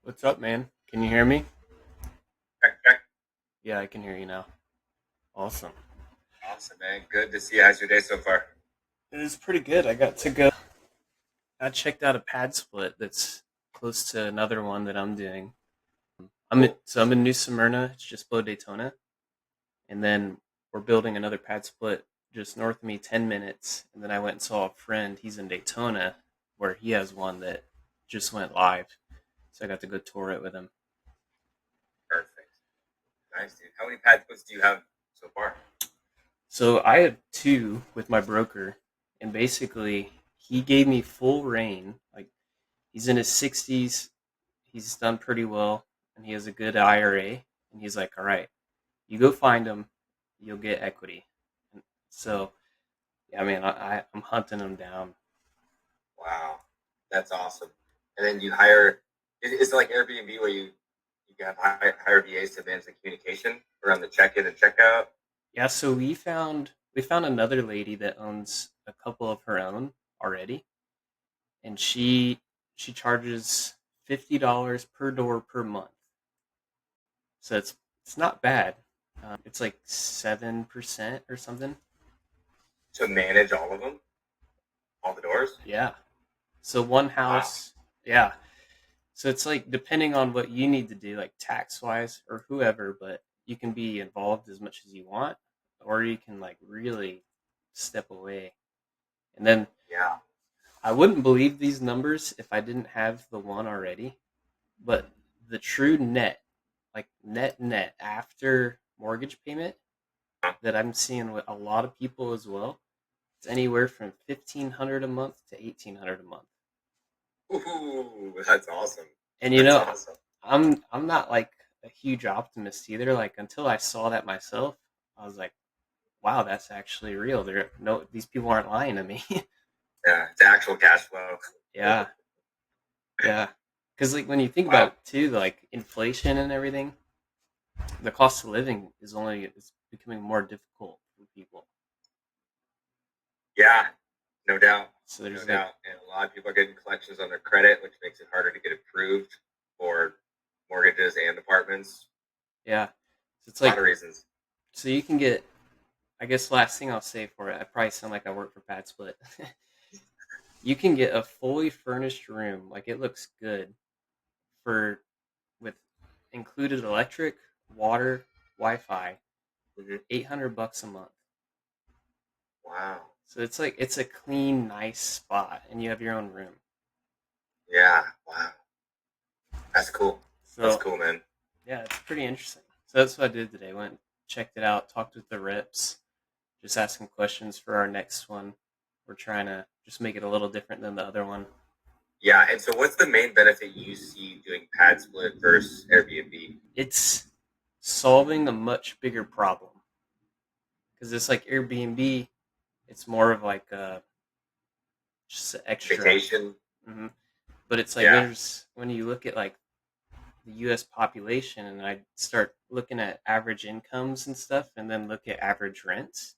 What's up, man? Can you hear me? Check, check. Yeah, I can hear you now. Awesome. Awesome, man. Good to see you. How's your day so far? It was pretty good. I got to go. I checked out a PadSplit that's close to another one that I'm doing. Cool. I'm in New Smyrna. It's just below Daytona, and then we're building another PadSplit just north of me, 10 minutes. And then I went and saw a friend. He's in Daytona, where he has one that just went live. So I got to go tour it with him. Perfect. Nice, dude. How many pad splits do you have so far? So I have two with my broker, and basically he gave me full reign. Like he's in his 60s, he's done pretty well, and he has a good IRA. And he's like, "All right, you go find him, you'll get equity." And so yeah, man, I'm hunting him down. Wow. That's awesome. And then you hire, is it like Airbnb where you have hire VAs to manage the communication around the check in and check out? Yeah, so we found another lady that owns a couple of her own already, and she charges $50 per door per month. So it's not bad. It's like 7% or something. To manage all of them, all the doors? Yeah. So one Wow. house, yeah. So it's like depending on what you need to do, like tax wise or whoever, but you can be involved as much as you want, or you can like really step away. And then Yeah. I wouldn't believe these numbers if I didn't have the one already, but the true net, like net after mortgage payment that I'm seeing with a lot of people as well, it's anywhere from 1,500 a month to 1,800 a month. Ooh, that's awesome. And That's awesome. I'm not like a huge optimist either. Like until I saw that myself, I was like, wow, that's actually real. There no these people aren't lying to me. Yeah, it's actual cash flow. Yeah, yeah. Because like when you think about Wow. it too, like inflation and everything, the cost of living is becoming more difficult for people. Yeah, no doubt. So No there's like doubt. And a lot of people are getting collections on their credit, which makes it harder to get approved for mortgages and apartments. yeah. So it's A lot like of reasons. so you can get I guess last thing I'll say for it, I probably sound like I work for PadSplit. You can get a fully furnished room, like it looks good, for with included electric, water, Wi-Fi, Hmm. 800 bucks a month. Wow. So it's like it's a clean, nice spot, and you have your own room. Yeah. Wow. That's cool. That's So cool, man. yeah, it's pretty interesting. So that's what I did today. Went checked it out, talked with the reps, just asking questions for our next one. We're trying to just make it a little different than the other one. Yeah. And so, what's the main benefit you see doing pad split versus Airbnb? It's solving a much bigger problem because it's like Airbnb. It's more of like a just an extra. Vacation. hmm But it's like Yeah. there's when you look at like the U.S. population, and I start looking at average incomes and stuff, and then look at average rents.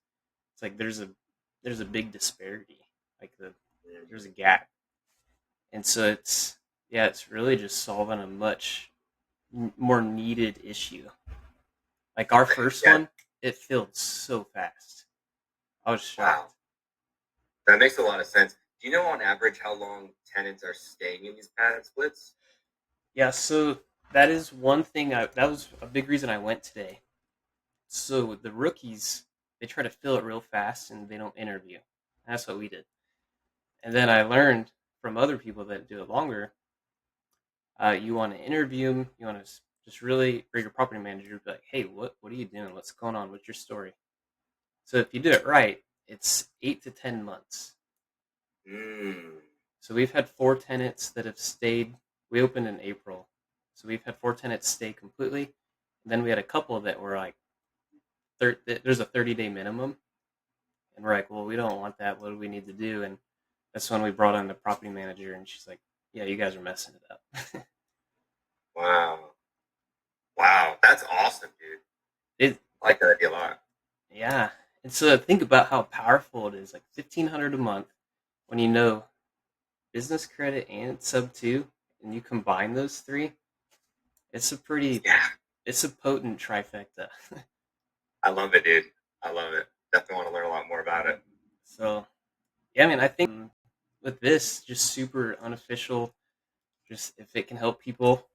It's like there's a big disparity. Like there's a gap, and so it's yeah, it's really just solving a much more needed issue. Like our first Yeah. one, it filled so fast. I was Wow. shocked. That makes a lot of sense. Do you know on average how long tenants are staying in these pad splits? Yeah, so that is one thing. That was a big reason I went today. So the rookies, they try to fill it real fast and they don't interview. That's what we did. And then I learned from other people that do it longer. You want to interview them. You want to just really, or your property manager, be like, "Hey, what are you doing? What's going on? What's your story?" So if you do it right, it's 8 to 10 months. Mm. So we've had four tenants that have stayed. We opened in April, so we've had four tenants stay completely. And then we had a couple that were like, there's a 30-day minimum, and we're like, well, we don't want that. What do we need to do? And that's when we brought in the property manager, and she's like, yeah, you guys are messing it up. Wow. Wow. That's awesome, dude. it, I like that idea a lot. yeah. And so think about how powerful it is, like 1,500 a month when you know business credit and SubTo, and you combine those three. It's a pretty, Yeah, it's a potent trifecta. I love it, dude. I love it. Definitely want to learn a lot more about it. So yeah, I mean, I think with this, just super unofficial. Just if it can help people,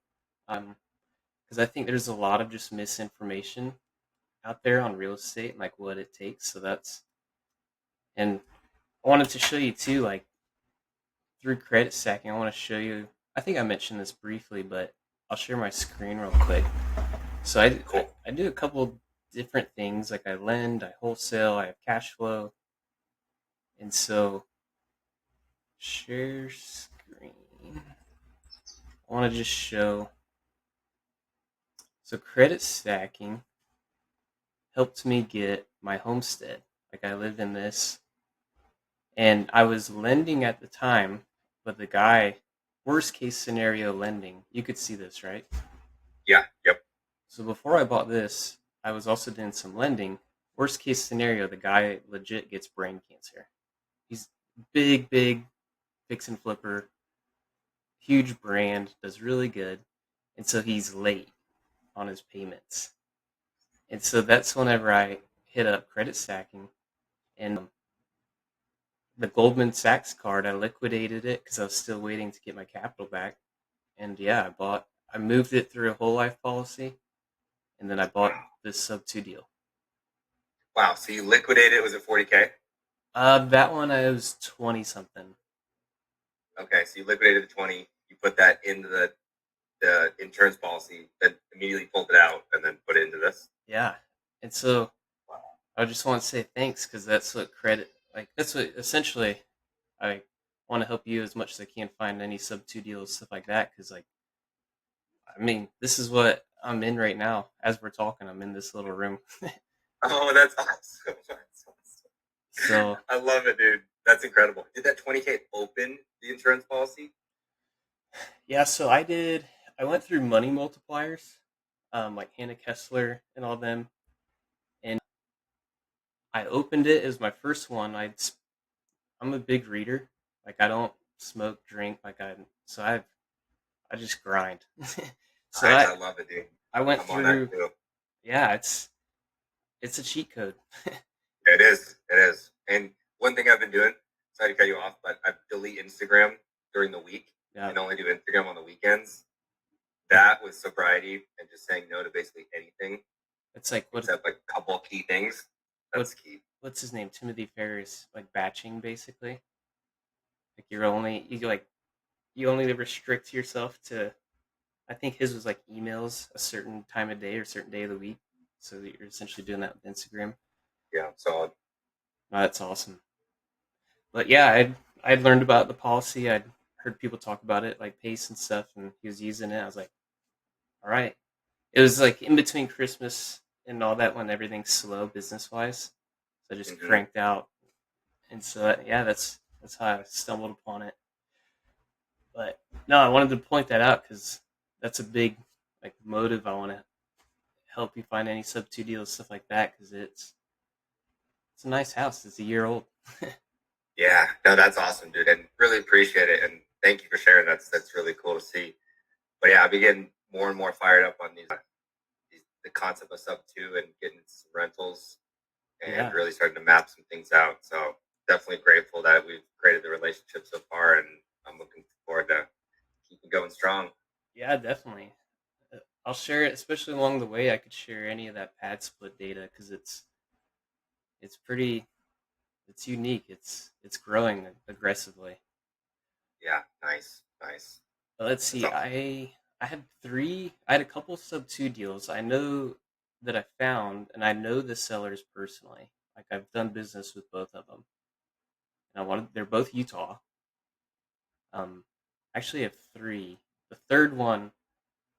because I think there's a lot of just misinformation out there on real estate and like what it takes. So that's, and I wanted to show you too, like through credit stacking. I want to show you. I think I mentioned this briefly, but I'll share my screen real quick. So Cool. I do a couple different things. Like I lend, I wholesale, I have cash flow, and so share screen. I want to just show. So credit stacking helped me get my homestead. Like I lived in this, and I was lending at the time, but the guy, worst case scenario lending, you could see this, right? Yeah. Yep. So before I bought this, I was also doing some lending. Worst case scenario, the guy legit gets brain cancer. He's big fix and flipper, huge brand, does really good. And so he's late on his payments. And so that's whenever I hit up credit stacking, and the Goldman Sachs card, I liquidated it because I was still waiting to get my capital back. And yeah, I moved it through a whole life policy, and then I bought Wow. this SubTo deal. Wow. So you liquidated it. Was it 40K? That one I was 20 something. Okay. So you liquidated the 20. You put that into the insurance policy, then immediately pulled it out and then put it into this. Yeah. And so Wow. I just want to say thanks because that's what credit, like, that's what essentially I want to help you as much as I can find any SubTo deals, stuff like that. Because, like, I mean, this is what I'm in right now. As we're talking, I'm in this little room. Oh, that's awesome. That's awesome. So, I love it, dude. That's incredible. Did that 20K open the insurance policy? yeah, so I went through money multipliers, like Hannah Kessler and all them. And I opened it. It was my first one. I'm a big reader. Like, I don't smoke, drink. I just grind. so Nice. I, I love it, dude. I went I'm on that through, too. yeah, it's a cheat code. It is. It is. And one thing I've been doing, sorry to cut you off, but I delete Instagram during the week Yeah. and only do Instagram on the weekends. That with sobriety and just saying no to basically anything It's like except like a couple of key things. what That's key. what's his name? Timothy Ferris, like batching basically. Like you only restrict yourself to, I think his was like emails a certain time of day or certain day of the week. So that you're essentially doing that with Instagram. Yeah. So Oh, that's awesome. But yeah, I'd learned about the policy. I'd heard people talk about it, like Pace and stuff, and he was using it. I was like, all right. It was like in between Christmas and all that when everything's slow business wise. So I just cranked out, and so yeah, that's how I stumbled upon it. But no, I wanted to point that out because that's a big like motive. I want to help you find any SubTo deals, stuff like that, because it's a nice house. It's a year old. yeah, no, that's awesome, dude, and really appreciate it. And thank you for sharing. That's really cool to see. But yeah, I'll be getting more and more fired up on these the concept of SubTo and getting some rentals and Yeah, really starting to map some things out. So definitely grateful that we've created the relationship so far, and I'm looking forward to keeping going strong. yeah, definitely. I'll share it, especially along the way. I could share any of that PadSplit data because it's pretty, it's unique. It's growing aggressively. Yeah, nice, nice. But let's That's see. awesome. I had a couple SubTo deals. I know that I found, and I know the sellers personally. Like I've done business with both of them, and they're both Utah. Um, actually, I have three. The third one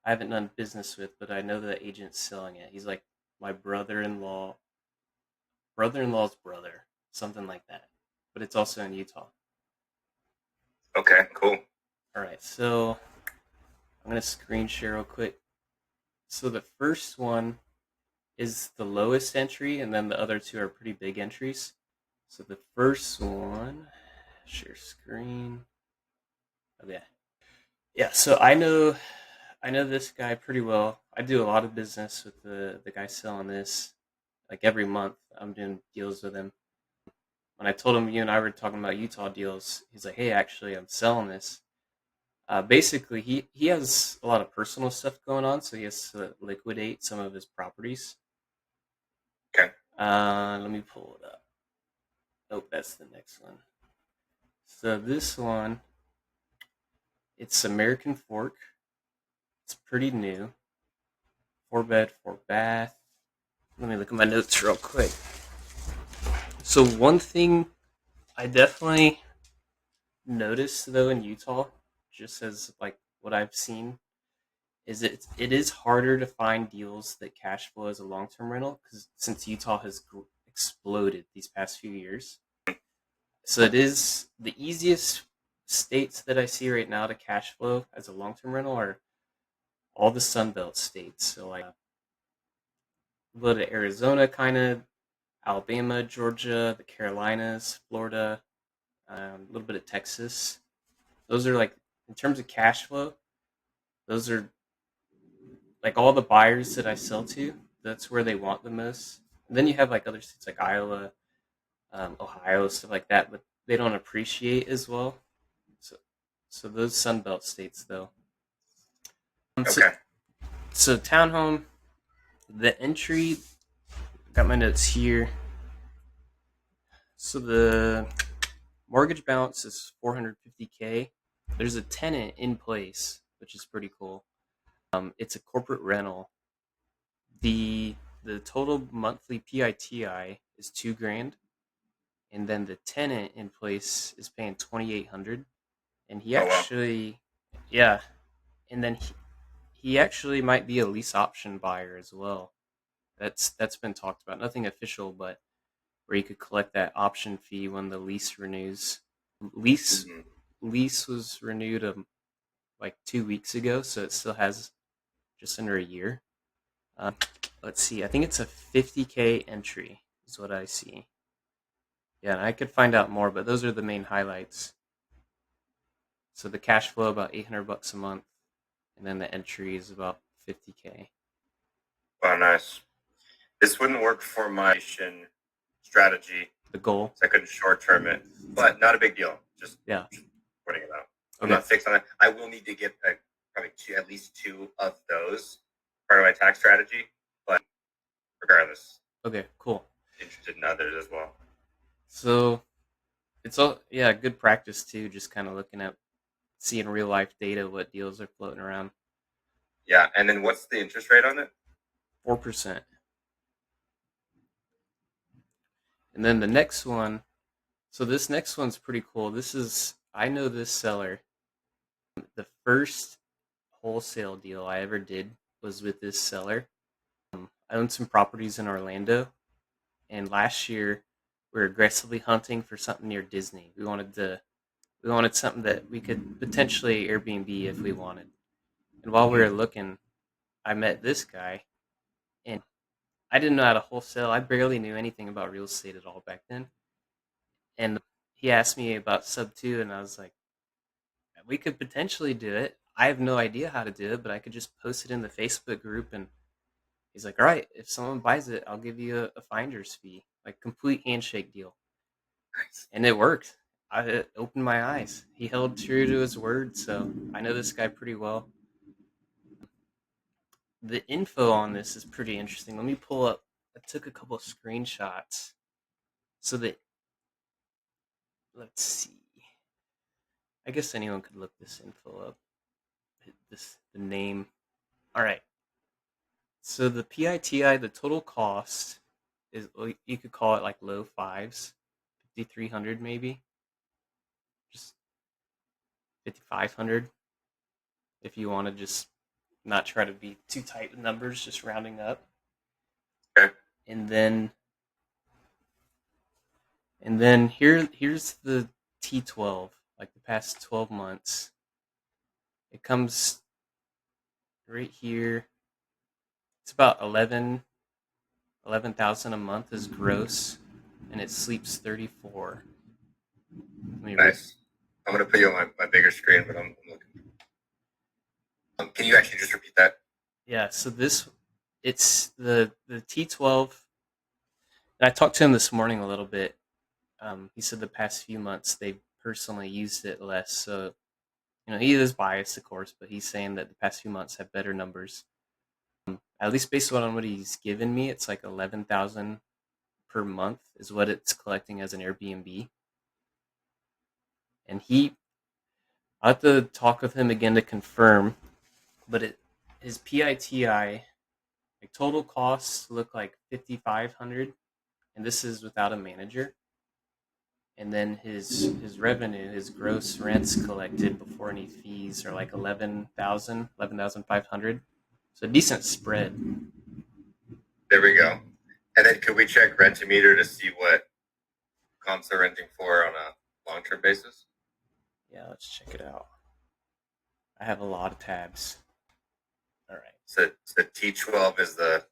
I haven't done business with, but I know the agent's selling it. He's like my brother-in-law's brother, something like that. But it's also in Utah. Okay, cool. All right, so I'm gonna screen share real quick. So the first one is the lowest entry, and then the other two are pretty big entries. So the first one, share screen. Oh yeah, yeah. So I know this guy pretty well. I do a lot of business with the guy selling this. Like every month, I'm doing deals with him. When I told him you and I were talking about Utah deals, he's like, "Hey, actually, I'm selling this." Basically, he has a lot of personal stuff going on, so he has to liquidate some of his properties. Okay. Let me pull it up. Nope, that's the next one. So this one, it's American Fork. It's pretty new. 4 bed, 4 bath. Let me look at my notes real quick. So one thing I definitely noticed though in Utah, just as like what I've seen, is it is harder to find deals that cash flow as a long term rental because since Utah has exploded these past few years, so it is the easiest states that I see right now to cash flow as a long term rental are all the Sunbelt states. So like a little bit of Arizona, kind of Alabama, Georgia, the Carolinas, Florida, a little bit of Texas. Those are like in terms of cash flow. Those are like all the buyers that I sell to. That's where they want the most. And then you have like other states like Iowa, Ohio, stuff like that, but they don't appreciate as well. So, so those Sunbelt states though. Um, so, Okay. so townhome, the entry. Got my notes here. So the mortgage balance is 450K. There's a tenant in place, which is pretty cool. It's a corporate rental. The the total monthly PITI is 2 grand, and then the tenant in place is paying 2,800. And he Oh wow. actually, yeah, and then he actually might be a lease option buyer as well. That's been talked about. Nothing official, but where you could collect that option fee when the lease renews. Lease Mm-hmm. lease was renewed like 2 weeks ago, so it still has just under a year. Uh, let's see. I think it's a 50K entry is what I see. Yeah, and I could find out more, but those are the main highlights. So the cash flow about 800 bucks a month, and then the entry is about 50K. Wow, nice. This wouldn't work for my strategy, The goal. so I couldn't short term it, but not a big deal. Just Yeah. putting it out. I'm Okay. not fixed on it. I will need to get probably at least two of those part of my tax strategy, but regardless, Okay. Cool. interested in others as well. So it's all good practice too. Just kind of looking at seeing real life data, what deals are floating around. Yeah, and then what's the interest rate on it? 4%. And then the next one. So this next one's pretty cool. I know this seller. The first wholesale deal I ever did was with this seller. I own some properties in Orlando, and last year we were aggressively hunting for something near Disney. We wanted something that we could potentially Airbnb if we wanted. And while we were looking, I met this guy, and I didn't know how to wholesale. I barely knew anything about real estate at all back then. And he asked me about SubTo, and I was like, we could potentially do it. I have no idea how to do it, but I could just post it in the Facebook group. And he's like, all right, if someone buys it, I'll give you a finder's fee, like complete handshake deal. Nice. And it worked. It opened my eyes. He held true to his word, so I know this guy pretty well. The info on this is pretty interesting. Let me pull up. I took a couple of screenshots. So that, let's see. I guess anyone could look this info up. The name. All right. So the PITI, the total cost is, you could call it like low fives, 5,300 maybe, just 5,500 if you want to just not try to be too tight with numbers, just rounding up. Okay. And then here's the T12, like the past 12 months. It comes right here. It's about 11,000 a month is gross, and it sleeps 34. Let me read. Nice. I'm gonna put you on my bigger screen, but I'm looking. Can you actually just repeat that? Yeah, so it's the T12. And I talked to him this morning a little bit. He said the past few months they've personally used it less. So, he is biased, of course, but he's saying that the past few months have better numbers. At least based on what he's given me, it's like 11,000 per month is what it's collecting as an Airbnb. And I'll have to talk with him again to confirm, but his PITI, like total costs look like 5,500, and this is without a manager. And then his revenue, his gross rents collected before any fees are like 11,500. So a decent spread. There we go. And then could we check Rent-A-Meter to see what comps are renting for on a long-term basis? Yeah, let's check it out. I have a lot of tabs. All right. So T12 is the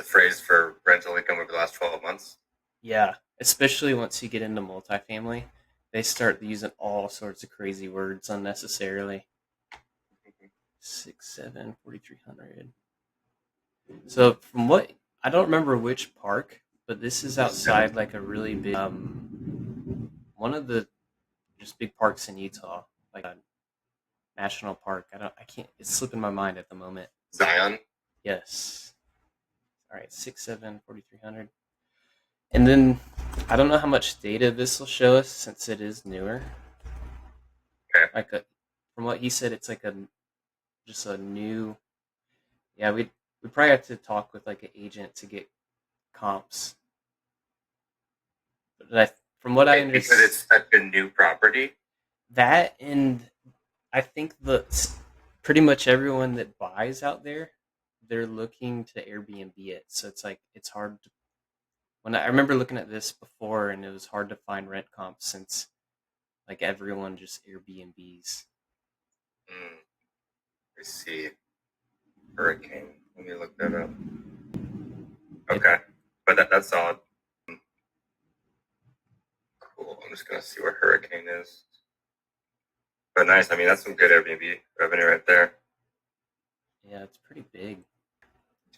phrase for rental income over the last 12 months. Yeah, especially once you get into multifamily, they start using all sorts of crazy words unnecessarily. 6, 7, 4,300. So from what I don't remember which park, but this is outside like a really big one of the just big parks in Utah, like a national park. I can't. It's slipping my mind at the moment. Zion. Yes. All right, 6, 7, 4,300. And then I don't know how much data this will show us since it is newer. Okay. From what he said, it's like just a new. Yeah, we probably have to talk with like an agent to get comps. But from what I understand, because it's such a new property. That and I think pretty much everyone that buys out there, they're looking to Airbnb it. So it's hard to. When I remember looking at this before, and it was hard to find rent comps since like everyone just Airbnbs. I see. Hurricane. Let me look that up. Okay, but that's solid. Cool. I'm just gonna see what hurricane is. But nice. I mean, that's some good Airbnb revenue right there. Yeah, it's pretty big.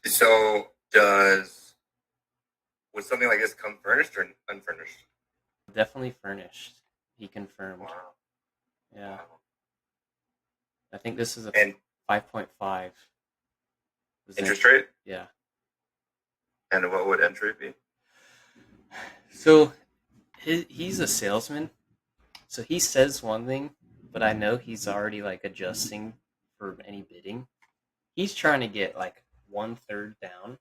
So would something like this come furnished or unfurnished? Definitely furnished. He confirmed. Wow. Yeah. Wow. I think this is a 5.5 interest rate. Yeah. And what would entry be? So he's a salesman. So he says one thing, but I know he's already like adjusting for any bidding. He's trying to get like 1/3 down.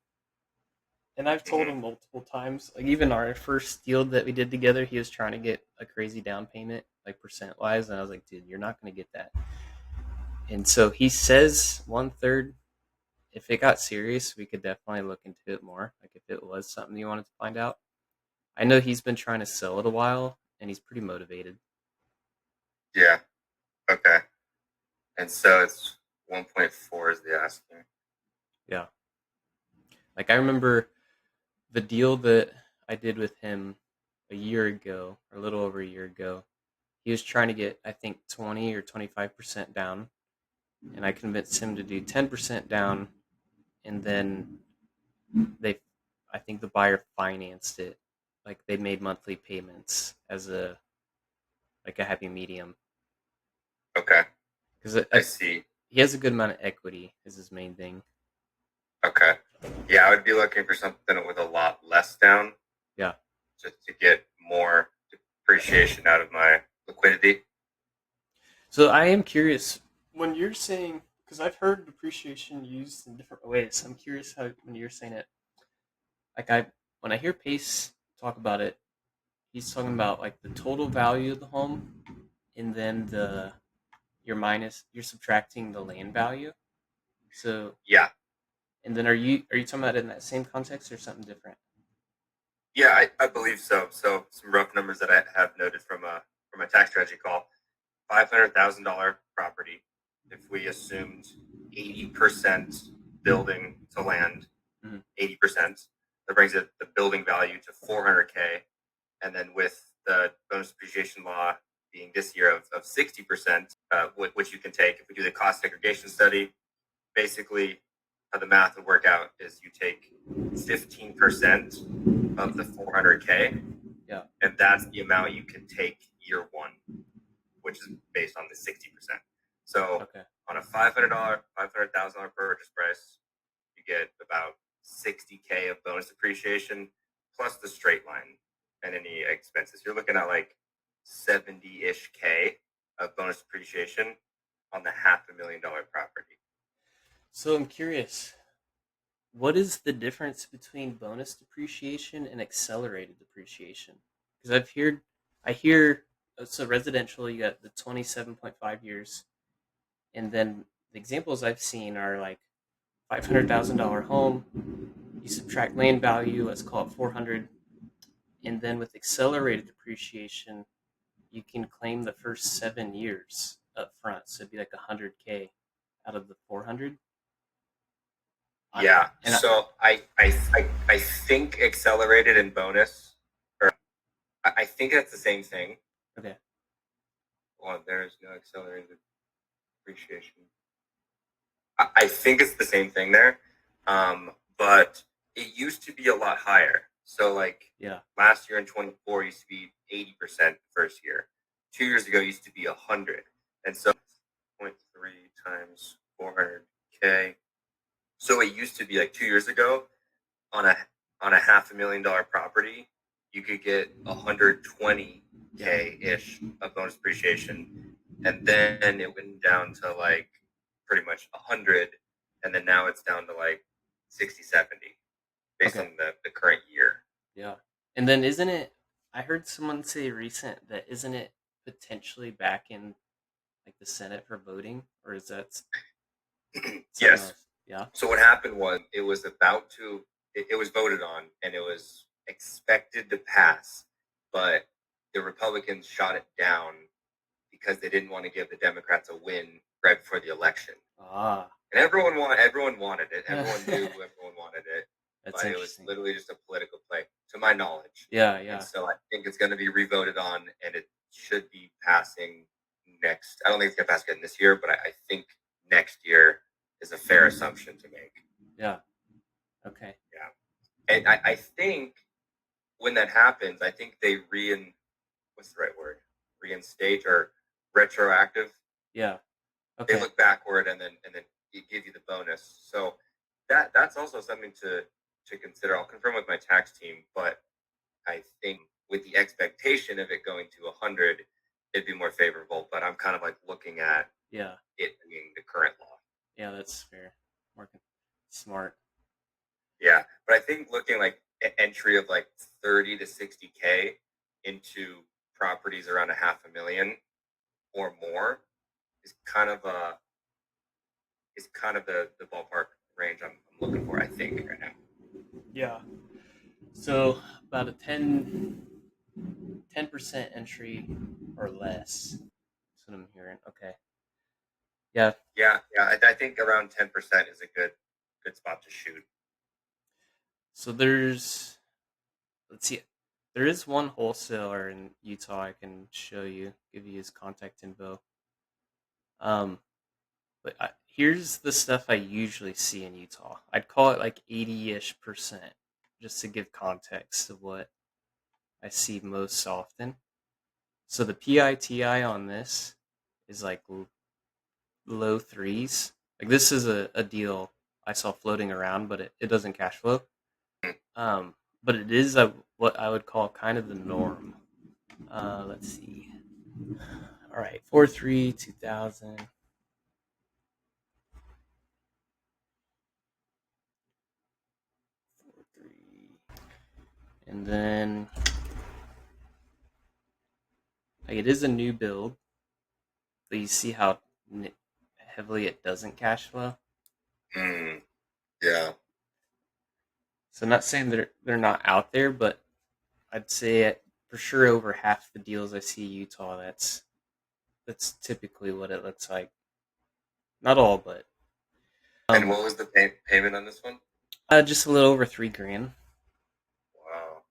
And I've told him multiple times, like even our first deal that we did together, he was trying to get a crazy down payment, like percent wise, and I was like, dude, you're not going to get that. And so he says 1/3. If it got serious, we could definitely look into it more. Like if it was something you wanted to find out. I know he's been trying to sell it a while, and he's pretty motivated. Yeah. Okay. And so it's 1.4 is the asking. Yeah. Like I remember the deal that I did with him a year ago, or a little over a year ago. He was trying to get, I think, 20 or 25% down, and I convinced him to do 10% down, and then I think the buyer financed it. Like they made monthly payments as a happy medium. Okay. Because I see. He has a good amount of equity is his main thing. Okay. Yeah, I would be looking for something with a lot less down. Yeah. Just to get more depreciation out of my liquidity. So I am curious when you're saying, because I've heard depreciation used in different ways. I'm curious how when you're saying it, like when I hear Pace talk about it, he's talking about like the total value of the home, and then you're subtracting the land value. So yeah. And then are you talking about it in that same context or something different? Yeah, I believe so. So some rough numbers that I have noted from a tax strategy call: $500,000 property. If we assumed 80% building to land, 80%, that brings the building value to $400K, and then with the bonus depreciation law being this year of 60%, which you can take. If we do the cost segregation study, basically how the math would work out is you take 15% of the 400K, Yeah. and that's the amount you can take year one, which is based on the 60%. So Okay. on a $500,000 purchase price, you get about 60K of bonus depreciation plus the straight line and any expenses. You're looking at like 70-ish K of bonus depreciation on the $500,000 property. So I'm curious, what is the difference between bonus depreciation and accelerated depreciation? Because I hear, so residential, you got the 27.5 years, and then the examples I've seen are like $500,000 home, you subtract land value, let's call it 400, and then with accelerated depreciation, you can claim the first 7 years up front, so it'd be like 100K out of the 400. Yeah. So I think accelerated and bonus, or I think that's the same thing. Okay. Well, there's no accelerated depreciation. I think it's the same thing there, but it used to be a lot higher. So like last year in 24 used to be 80% first year. 2 years ago used to be 100, and so 0.3 times 400K. So it used to be like 2 years ago on a $500,000 property, you could get 120K ish of bonus depreciation, and then it went down to like pretty much 100, and then now it's down to like 60, 70 based on the current year. Yeah. And then isn't it, I heard someone say recent that isn't it potentially back in like the Senate for voting, or is that yes else? Yeah. So what happened was it was voted on and it was expected to pass, but the Republicans shot it down because they didn't want to give the Democrats a win right before the election. And everyone wanted it. Everyone knew everyone wanted it. But it was literally just a political play, to my knowledge. Yeah. And so I think it's going to be revoted on, and it should be passing next. I don't think it's going to pass again this year, but I think next year is a fair assumption to make. Yeah. Okay. Yeah. And I think when that happens, I think they what's the right word? Reinstate or retroactive. Yeah. Okay. They look backward and then give you the bonus. So that's also something to consider. I'll confirm with my tax team, but I think with the expectation of it going to 100, it'd be more favorable. But I'm kind of like looking at it being the current law. Yeah, that's fair. Working smart. Yeah, but I think looking like entry of like 30 to 60K into properties around $500,000 or more is kind of the ballpark range I'm looking for, I think, right now. Yeah. So about a 10% entry or less. That's what I'm hearing. Okay. Yeah. Yeah. I think around 10% is a good spot to shoot. So let's see, there is one wholesaler in Utah I can show you, give you his contact info. But here's the stuff I usually see in Utah. I'd call it like 80-ish%, just to give context of what I see most often. So the PITI on this is like low threes. Like this is a deal I saw floating around, but it doesn't cash flow. But it is what I would call kind of the norm. Let's see. All right, 4.3 2000. And then like it is a new build, but you see how heavily it doesn't cash flow. Yeah. So I'm not saying they're not out there, but I'd say for sure over half the deals I see in Utah, that's typically what it looks like. Not all, but. And what was the payment on this one? Just a little over $3,000. Wow.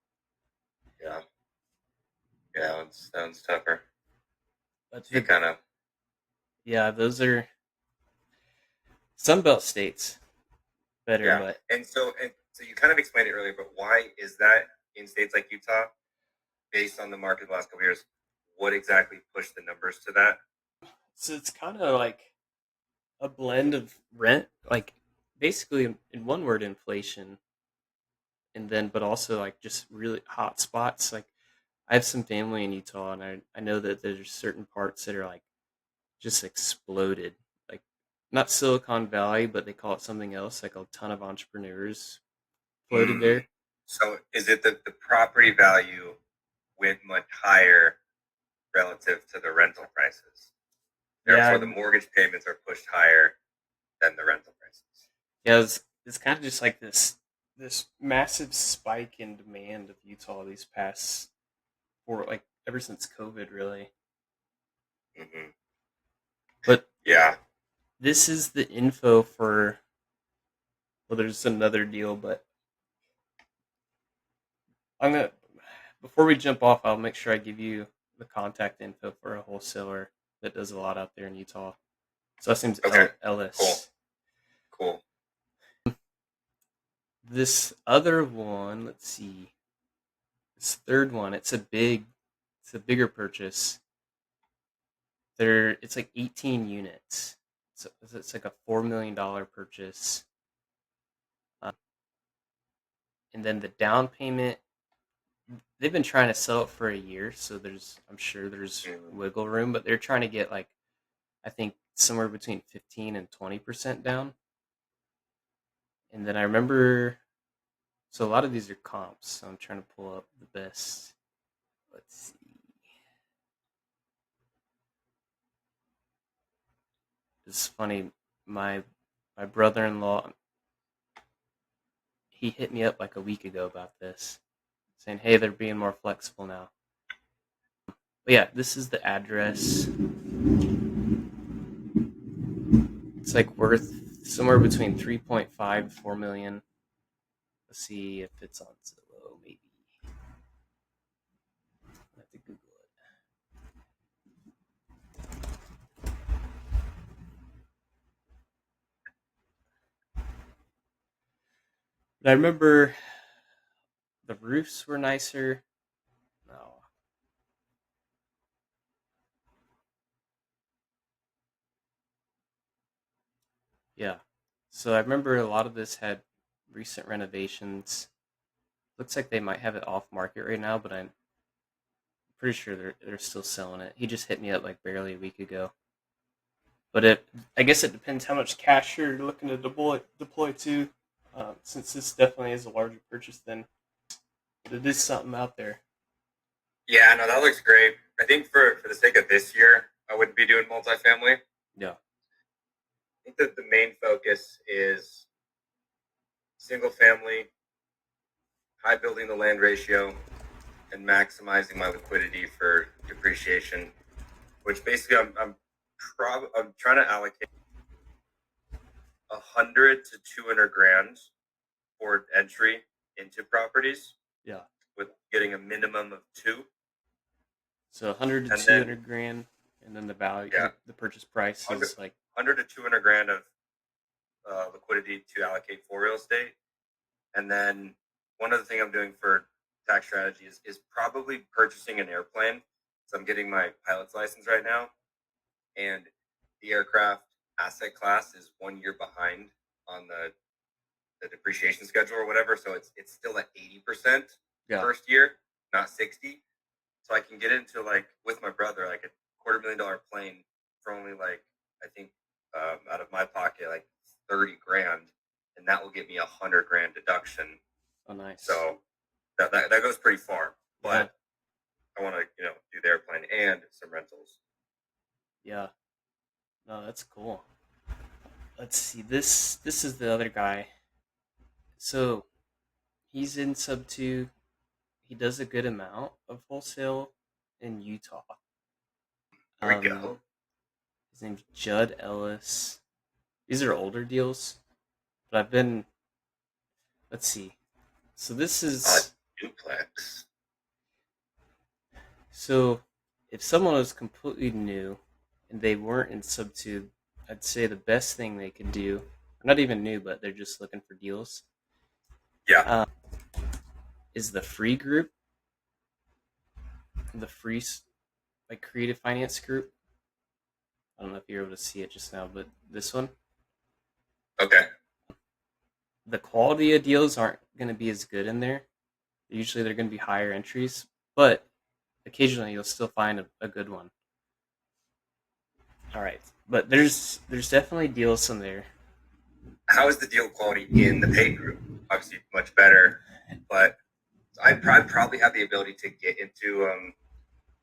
Yeah. Yeah, it sounds tougher. But So you kind of, yeah, those are Sunbelt states better, yeah. but And so you kind of explained it earlier, but why is that in states like Utah, based on the market the last couple of years? What exactly pushed the numbers to that? so it's kind of like a blend of rent, like basically in one word, inflation, and then but also like just really hot spots. Like I have some family in Utah, and I know that there's certain parts that are like just exploded. Like not Silicon Valley, but they call it something else. Like a ton of entrepreneurs floated Mm. there. So is it that the property value went much higher relative to the rental prices? Therefore, Yeah, the mortgage payments are pushed higher than the rental prices. yeah. It's kind of just like this massive spike in demand of Utah these past for like ever since COVID, really. Hmm. But Yeah. this is the info for. Well, there's another deal, but I'm gonna before we jump off, I'll make sure I give you the contact info for a wholesaler that does a lot out there in Utah. So that seems Okay. Cool. Ellis. Cool. This other one, let's see. This third one, it's a bigger purchase. It's like 18 units. So it's like a $4 million purchase. Uh, and then the down payment, they've been trying to sell it for a year, so I'm sure there's Mhm. wiggle room, but they're trying to get like I think somewhere between 15 and 20% down. And then I remember, so a lot of these are comps. So I'm trying to pull up the best. Let's see. It's funny. My my brother-in-law, he hit me up like a week ago about this, saying, "Hey, they're being more flexible now." But yeah, this is the address. It's like worth somewhere between 3.5 to 4 million. Let's see if it's on Zillow. Maybe I have to Google it. But I remember the roofs were nicer. No, yeah. So I remember a lot of this had recent renovations. Looks like they might have it off market right now, but I'm pretty sure they're still selling it. He just hit me up like barely a week ago. But I guess it depends how much cash you're looking to deploy to. Since this definitely is a larger purchase, then it is something out there. Yeah, no, that looks great. I think for the sake of this year, I wouldn't be doing multifamily. I Yeah, think that the main focus is single family, high building the land ratio, and maximizing my liquidity for depreciation. Which basically, I'm trying to allocate 100 to 200 grand for entry into properties yeah. with getting a minimum of two, So 100 to and then 200 grand, and then the value, yeah, the purchase price 100, is like 100 to 200 grand of liquidity to allocate for real estate. And then one other thing I'm doing for tax strategy is probably purchasing an airplane. So I'm getting my pilot's license right now, and the aircraft asset class is 1 year behind on the depreciation schedule or whatever. So it's still at 80% yeah. first year, not 60. So I can get into like with my brother like a $250,000 plane for only like I think out of my pocket like 30 grand, and that will get me 100 grand deduction. Oh, nice. So that goes pretty far. Yeah, But I want to do the airplane and some rentals. yeah. No, that's cool. Let's see. This is the other guy. So he's in SubTo. He does a good amount of wholesale in Utah. There we Um, go. his name's Judd Ellis. These are older deals, but I've been. Let's see. So this Uh, is duplex. so. if someone was completely new and they weren't in SubTo, I'd say the best thing they could do, not even new, but they're just looking for deals, Yeah. uh, is the free group, the free like creative finance group. I don't know if you're able to see it just now, but this one, Okay. the quality of deals aren't going to be as good in there. Usually they're going to be higher entries, but occasionally you'll still find a good one. All right, but there's definitely deals in there. How is the deal quality in the paid group? Obviously, much better, but I'd probably have the ability to get into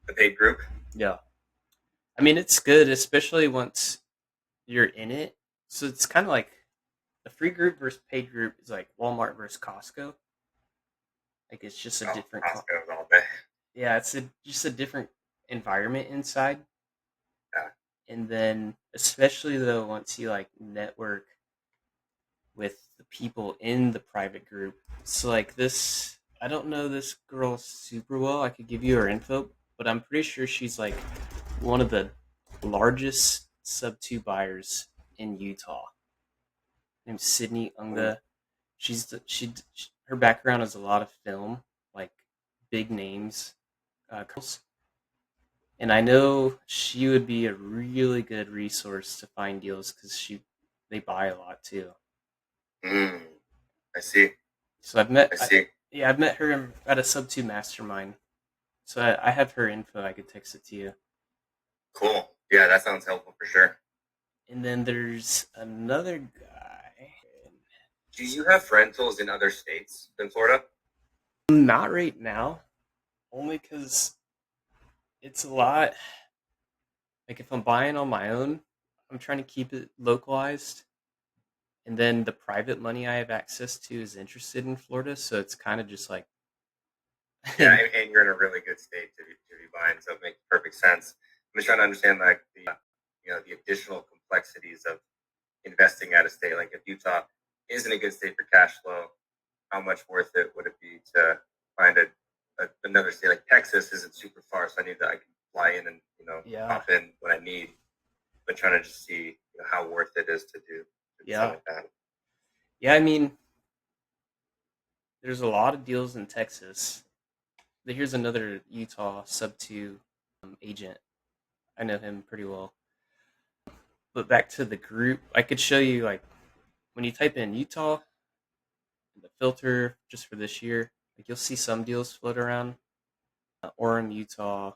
the paid group. Yeah, I mean it's good, especially once you're in it. So it's kind of like the free group versus paid group is like Walmart versus Costco. Like it's just a Oh, different, Costco's all day. yeah, just a different environment inside. Yeah. And then especially though once you like network with the people in the private group. So like this, I don't know this girl super well. I could give you her info, but I'm pretty sure she's like one of the largest SubTo buyers in Utah. Named Sydney Unga. Her background is a lot of film, like big names, and I know she would be a really good resource to find deals because they buy a lot too. Mm, I see. So I see. I've met her at a SubTo mastermind. So I have her info. I could text it to you. Cool. Yeah, that sounds helpful for sure. And then there's another guy. Do you have rentals in other states than Florida? Not right now, only because it's a lot. Like if I'm buying on my own, I'm trying to keep it localized. And then the private money I have access to is interested in Florida, so it's kind of just like Yeah, and you're in a really good state to be buying, so it makes perfect sense. I'm just trying to understand like the additional complexities of investing out of state. Like if Utah isn't a good state for cash flow, how much worth it would it be to find another state? Like Texas isn't super far, so I can fly in and yeah, pop in when I need. But trying to just see how worth it is to do yeah, something like that. yeah. I mean, there's a lot of deals in Texas. Here's another Utah SubTo agent. I know him pretty well. But back to the group, I could show you like when you type in Utah, the filter just for this year, like you'll see some deals float around. Or in Utah,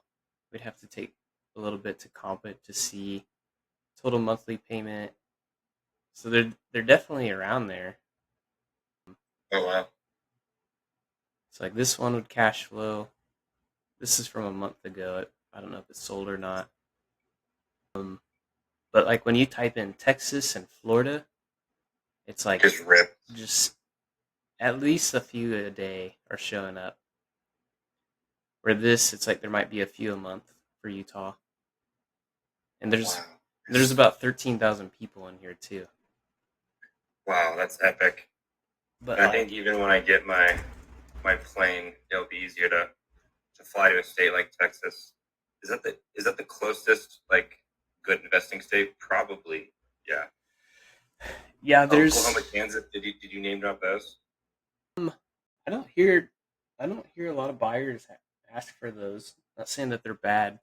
we'd have to take a little bit to comp it to see total monthly payment. So they're definitely around there. Oh wow! So like this one would cash flow. This is from a month ago. I don't know if it's sold or not. Um, but like when you type in Texas and Florida, it's like Just rip. just at least a few a day are showing up. Where this, it's like there might be a few a month for Utah, and Wow. there's about 13,000 people in here too. Wow, that's epic. But And I like, think even when I get my plane, it'll be easier to fly to a state like Texas. Is that the closest like good investing state? Probably. Yeah. yeah, Oklahoma, there's Kansas. Did you name drop those? I don't hear a lot of buyers ask for those. Not saying that they're bad,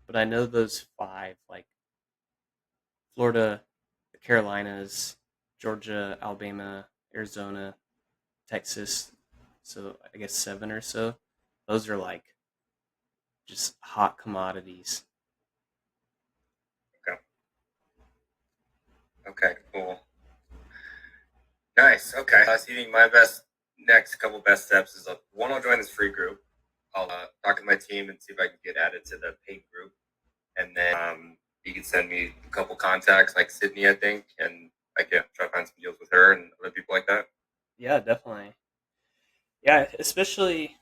but I know those five like Florida, the Carolinas, Georgia, Alabama, Arizona, Texas. So I guess seven or so. Those are like just hot commodities. Okay. Okay. Cool. Nice. Okay. So I think my next couple best steps is one. I'll join this free group. I'll talk to my team and see if I can get added to the paid group, and then you can send me a couple contacts like Sydney, I think, and I can try to find some deals with her and other people like that. Yeah, definitely. Yeah, especially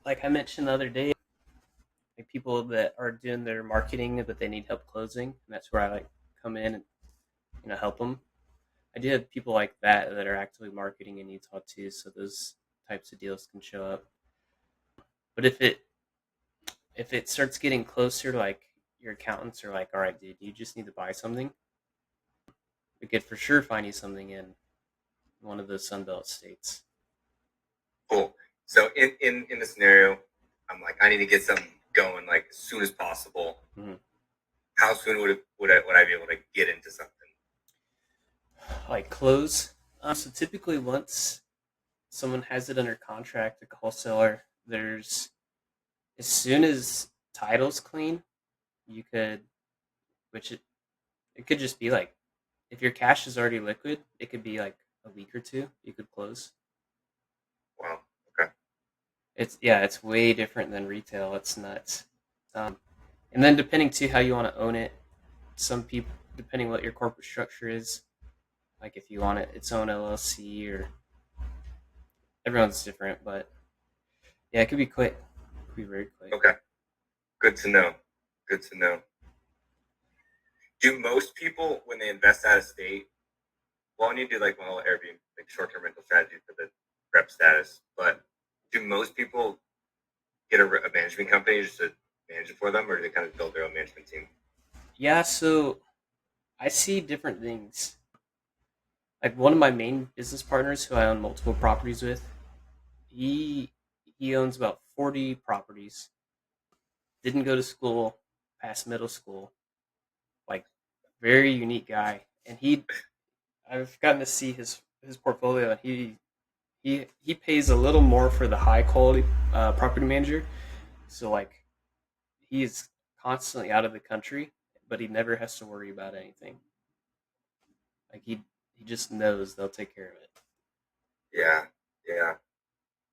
like I mentioned the other day, like people that are doing their marketing but they need help closing, and that's where I like come in and help them. I do have people like that are actively marketing in Utah too, so those types of deals can show up. But if it if it starts getting closer to like your accountants are like, all right, dude, you just need to buy something, we could for sure find you something in one of those Sunbelt states. Cool. So in the scenario, I'm like, I need to get something going like as soon as possible. Mhm. How soon would I be able to get into something? Like close. So typically, once someone has it under contract, like a wholesaler, there's as soon as title's clean, you could, which it could just be like if your cash is already liquid, it could be like a week or two. You could close. Wow. Okay. It's way different than retail. It's nuts. Um, and then depending to how you want to own it, some people depending what your corporate structure is, like if you want it its own LLC or everyone's different, but yeah, it could be quick. It could be very quick. Okay. Good to know. Good to know. Do most people, when they invest out of state, well, when you do like one whole Airbnb, like short-term rental strategy for the rep status, but do most people get a management company just to manage it for them, or do they kind of build their own management team? Yeah, so I see different things. Like one of my main business partners who I own multiple properties with, he he owns about 40 properties. Didn't go to school past middle school. Like very unique guy. And I've gotten to see his portfolio and he pays a little more for the high quality property manager. So like he's constantly out of the country, but he never has to worry about anything. Like he just knows they'll take care of it. Yeah, yeah.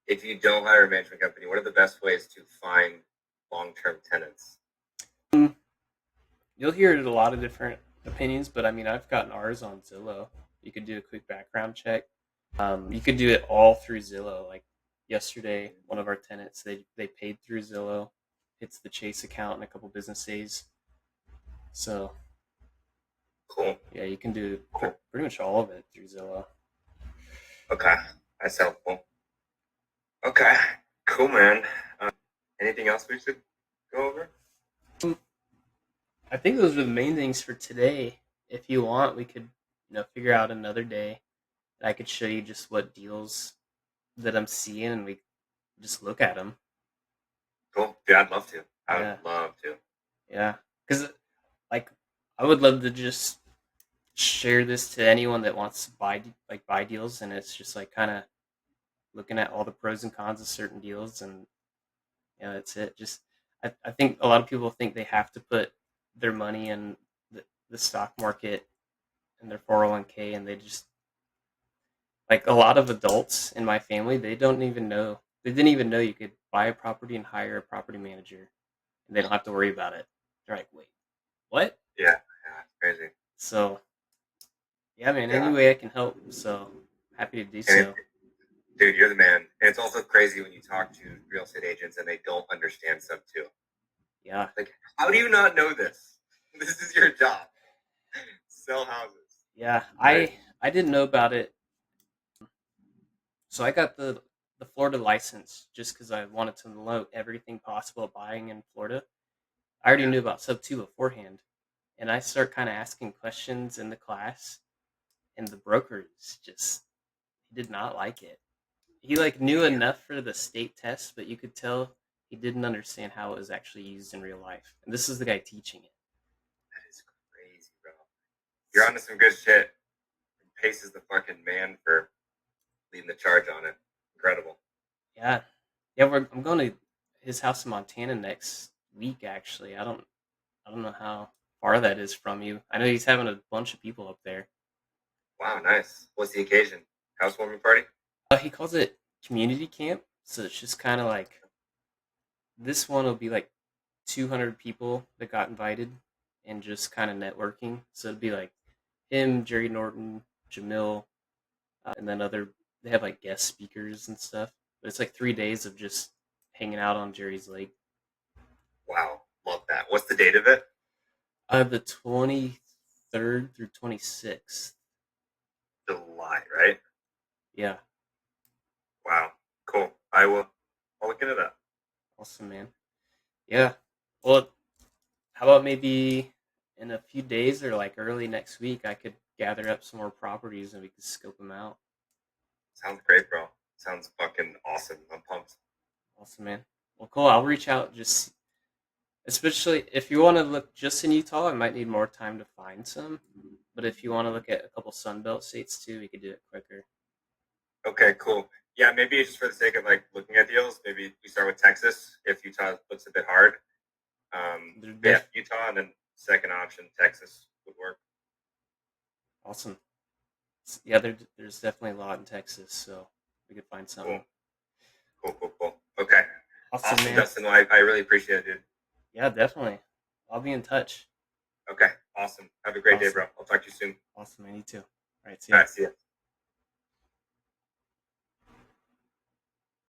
If you don't hire a management company, what are the best ways to find long-term tenants? You'll hear a lot of different opinions, but I mean I've gotten ours on Zillow. You could do a quick background check. You could do it all through Zillow. Like yesterday, one of our tenants they paid through Zillow. Hits the Chase account in a couple business days. So Cool. yeah, you can do Cool. pretty much all of it through Zillow. Okay, that's helpful. Okay, cool, man. Anything else we should go over? I think those are the main things for today. If you want, we could figure out another day. I could show you just what deals that I'm seeing, and we just look at them. Cool. Yeah, I'd love to. I would Yeah, love to. yeah. Because like I would love to just share this to anyone that wants to buy deals, and it's just like kind of looking at all the pros and cons of certain deals, and that's it. Just I think a lot of people think they have to put their money in the stock market and their 401k, and they just like a lot of adults in my family, they didn't even know you could buy a property and hire a property manager, and they don't have to worry about it. They're like, wait, what? Yeah, yeah, crazy. So yeah, man. Any Yeah, way I can help, so happy to do and so. dude, you're the man. And it's also crazy when you talk to real estate agents and they don't understand SubTo. Yeah, Like, how do you not know this? This is your job. Sell houses. yeah. Right. I didn't know about it, so I got the Florida license just because I wanted to know everything possible about buying in Florida. I already Yeah. knew about Sub 2 beforehand, and I start kind of asking questions in the class, and the brokers just he did not like it. He like knew Damn, enough for the state test, but you could tell he didn't understand how it was actually used in real life. And this is the guy teaching it. that is crazy, bro. You're onto some good shit. Pace is the fucking man for leading the charge on it. Incredible. Yeah, yeah. I'm going to his house in Montana next week. Actually, I don't know how far that is from you. I know he's having a bunch of people up there. Wow, nice. What's the occasion? Housewarming party? He calls it community camp, so it's just kind of like this one will be like 200 people that got invited and just kind of networking. So it'd be like him, Jerry Norton, Jamil, and then they have like guest speakers and stuff. But it's like 3 days of just hanging out on Jerry's lake. Wow, love that. What's the date of it? The 23rd through 26th. July, right? Yeah, Wow, cool. I will. I'll look into that. awesome, man. Yeah. Well, how about maybe in a few days or like early next week, I could gather up some more properties and we could scope them out. Sounds great, bro. Sounds fucking awesome. I'm pumped. Awesome, man. Well, cool. I'll reach out just, especially if you want to look just in Utah, I might need more time to find some. But if you want to look at a couple Sunbelt states too, we could do it quicker. Okay, cool. Yeah, maybe just for the sake of like looking at deals, maybe we start with Texas if Utah looks a bit hard. They're Yeah, Utah, and then second option Texas would work. awesome. Yeah, there's definitely a lot in Texas, so we could find something. Cool. Okay, Awesome, man. Dustin. Well, I really appreciate it, dude. Yeah, definitely. I'll be in touch. Okay, awesome. Have a great day, bro. I'll talk to you soon. Awesome, man. You too. All right, see All ya. right, see ya.